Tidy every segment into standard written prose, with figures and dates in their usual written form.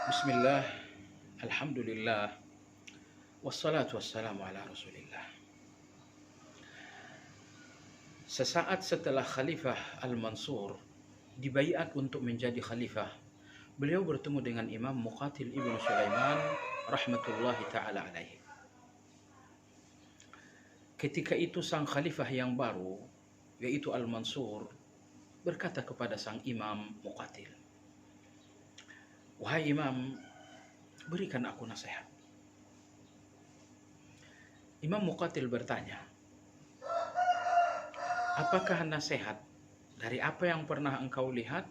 Bismillah, Alhamdulillah, wassalatu wassalamu ala rasulillah. Sesaat setelah Khalifah Al-Mansur dibaiat untuk menjadi khalifah, beliau bertemu dengan Imam Muqatil ibnu Sulaiman rahmatullahi ta'ala alaihi. Ketika itu sang khalifah yang baru, yaitu Al-Mansur, berkata kepada sang Imam Muqatil, "Wahai Imam, berikan aku nasihat." Imam Muqatil bertanya, "Apakah nasihat dari apa yang pernah engkau lihat,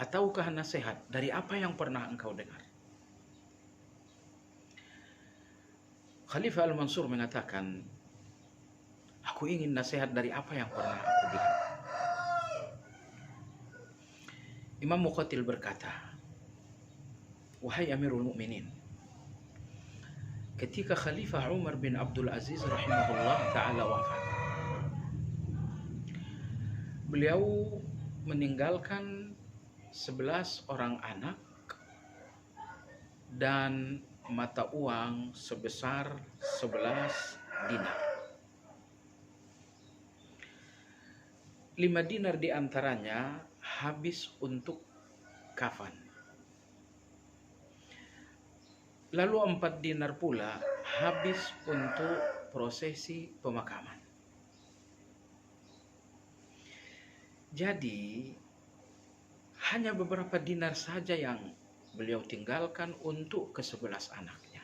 ataukah nasihat dari apa yang pernah engkau dengar?" Khalifah Al-Mansur mengatakan, "Aku ingin nasihat dari apa yang pernah aku lihat." Imam Muqatil berkata, "Wahai Amirul Mukminin, ketika Khalifah Umar bin Abdul Aziz rahimahullah ta'ala wafat, beliau meninggalkan 11 orang anak dan mata uang sebesar 11 dinar. 5 dinar diantaranya habis untuk kafan. Lalu 4 dinar pula habis untuk prosesi pemakaman. Jadi hanya beberapa dinar saja yang beliau tinggalkan untuk ke-11 anaknya.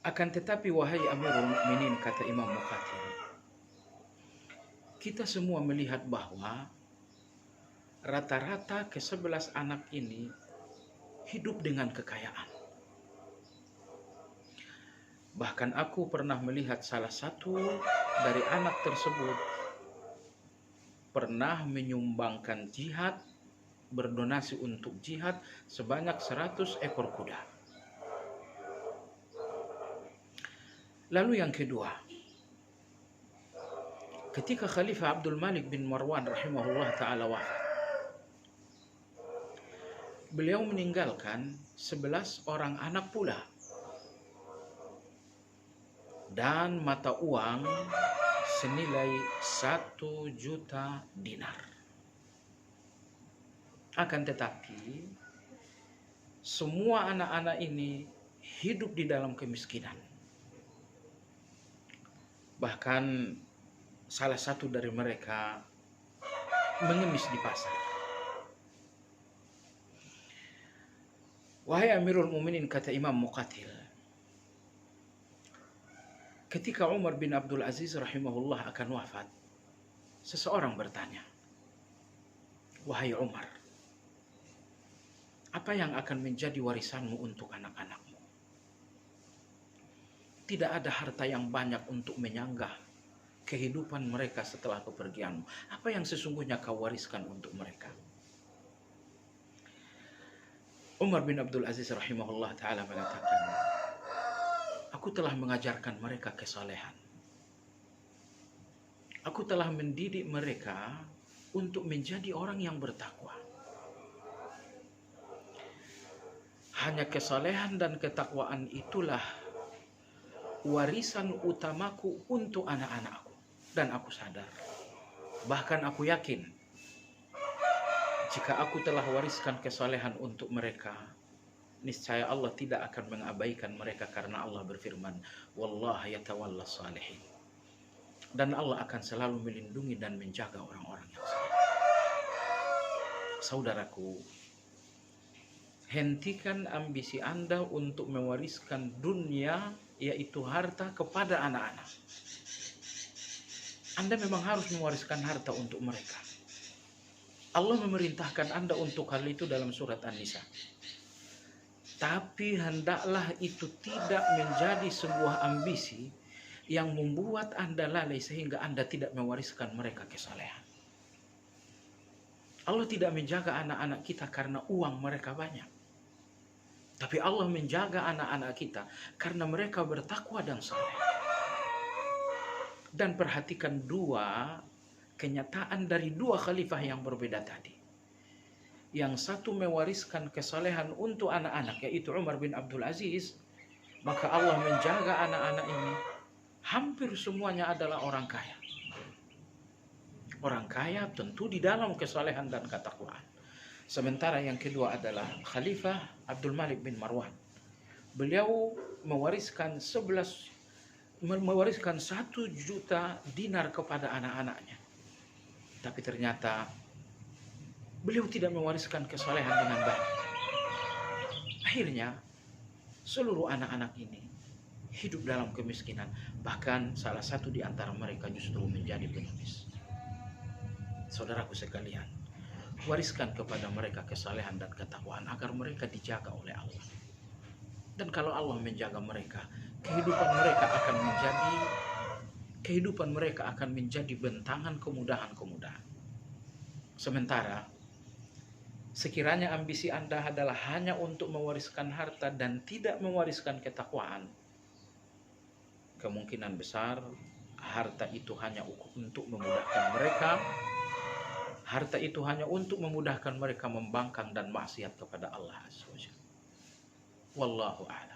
Akan tetapi wahai Amirul Mukminin," kata Imam Muqatil, "kita semua melihat bahwa rata-rata ke-11 anak ini hidup dengan kekayaan. Bahkan aku pernah melihat salah satu dari anak tersebut pernah menyumbangkan jihad, berdonasi untuk jihad sebanyak 100 ekor kuda. Lalu yang kedua, ketika Khalifah Abdul Malik bin Marwan rahimahullah ta'ala wafat, beliau meninggalkan 11 orang anak pula dan mata uang senilai 1 juta dinar. Akan tetapi semua anak-anak ini hidup di dalam kemiskinan. Bahkan salah satu dari mereka mengemis di pasar." Wahai Amirul Mukminin, kata Imam Muqatil, ketika Umar bin Abdul Aziz rahimahullah akan wafat, seseorang bertanya, "Wahai Umar, apa yang akan menjadi warisanmu untuk anak-anakmu? Tidak ada harta yang banyak untuk menyanggah kehidupan mereka setelah kepergianmu. Apa yang sesungguhnya kau wariskan untuk mereka?" Umar bin Abdul Aziz rahimahullah ta'ala mengatakan, "Aku telah mengajarkan mereka kesalehan. Aku telah mendidik mereka untuk menjadi orang yang bertakwa. Hanya kesalehan dan ketakwaan itulah warisan utamaku untuk anak-anakku. Dan aku sadar, bahkan aku yakin, jika aku telah wariskan kesalehan untuk mereka, niscaya Allah tidak akan mengabaikan mereka, karena Allah berfirman, wallahu yatawalla salihin. Dan Allah akan selalu melindungi dan menjaga orang-orang yang saleh." Saudaraku, hentikan ambisi Anda untuk mewariskan dunia, yaitu harta, kepada anak-anak. Anda memang harus mewariskan harta untuk mereka. Allah memerintahkan Anda untuk hal itu dalam surat An-Nisa. Tapi hendaklah itu tidak menjadi sebuah ambisi yang membuat Anda lalai sehingga Anda tidak mewariskan mereka kesalehan. Allah tidak menjaga anak-anak kita karena uang mereka banyak. Tapi Allah menjaga anak-anak kita karena mereka bertakwa dan saleh. Dan perhatikan dua kenyataan dari dua khalifah yang berbeda tadi. yang satu mewariskan kesalehan untuk anak-anak, yaitu Umar bin Abdul Aziz, maka Allah menjaga anak-anak ini. Hampir semuanya adalah orang kaya. Orang kaya tentu di dalam kesalehan dan ketakwaan. Sementara yang kedua adalah Khalifah Abdul Malik bin Marwan. Beliau mewariskan 1 juta dinar kepada anak-anaknya. Tapi ternyata beliau tidak mewariskan kesalehan dengan baik. Akhirnya seluruh anak-anak ini hidup dalam kemiskinan. Bahkan salah satu di antara mereka justru menjadi pengemis. Saudaraku sekalian, wariskan kepada mereka kesalehan dan ketakwaan agar mereka dijaga oleh Allah. Dan kalau Allah menjaga mereka, kehidupan mereka akan menjadi bentangan kemudahan-kemudahan. Sementara sekiranya ambisi Anda adalah hanya untuk mewariskan harta dan tidak mewariskan ketakwaan, kemungkinan besar harta itu hanya untuk memudahkan mereka. Harta itu hanya untuk memudahkan mereka membangkang dan maksiat kepada Allah Azza wa Jalla. Wallahu a'lam.